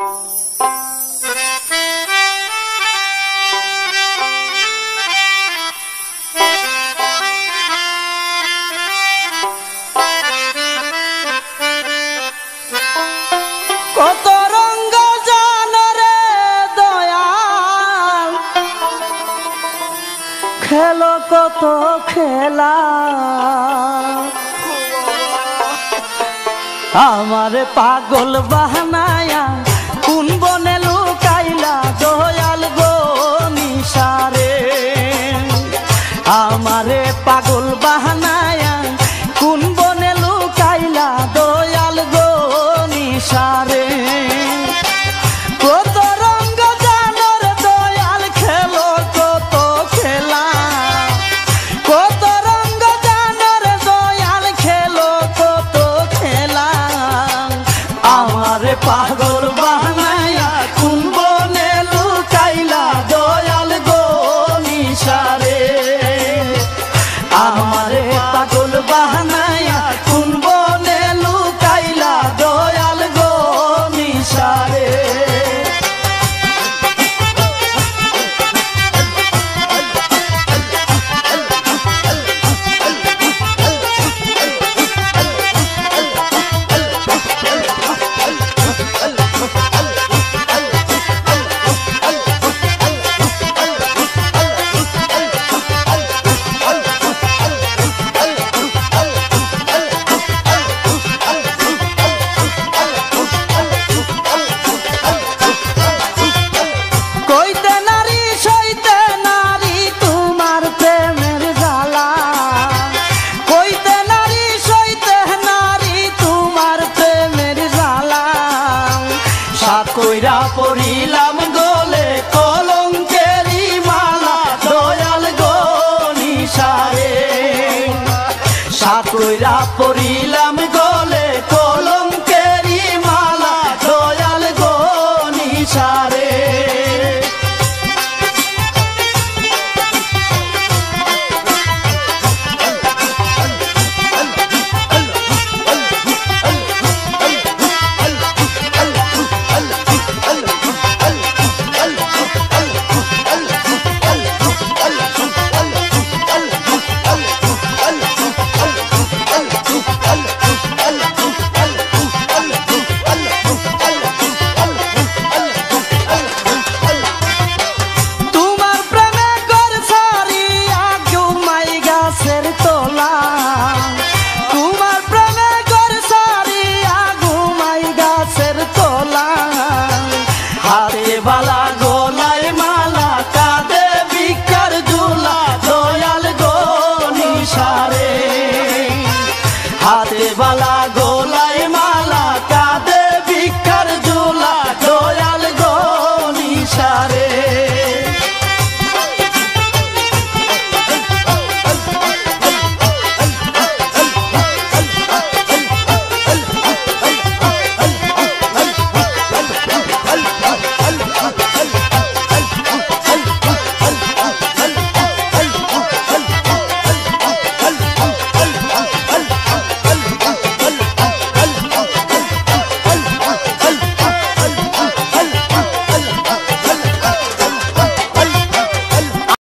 কত রঙ্গ জানে রে দয়াল, খেলো কত খেলা, আমারে পাগল বাহানায়া কোন বনে লুকাইলা দয়াল গো নিশারে। আমারে পাগল বাহানায়া কোন বনে লুকাইলা দয়াল গো নিশারে। কত রঙ্গ জানোর দয়াল, খেলো কত খেলা, কত রঙ্গ জানোর দয়াল, খেলো কত খেলা, আমারে পাগল বানায়া কোন বনে লুকাইলা দয়াল গো নিশারে। আমারে পাগল বানায়া কোন বনে লুকাইলা দয়াল গো নিশারে। কইরা পড়িলাম গলে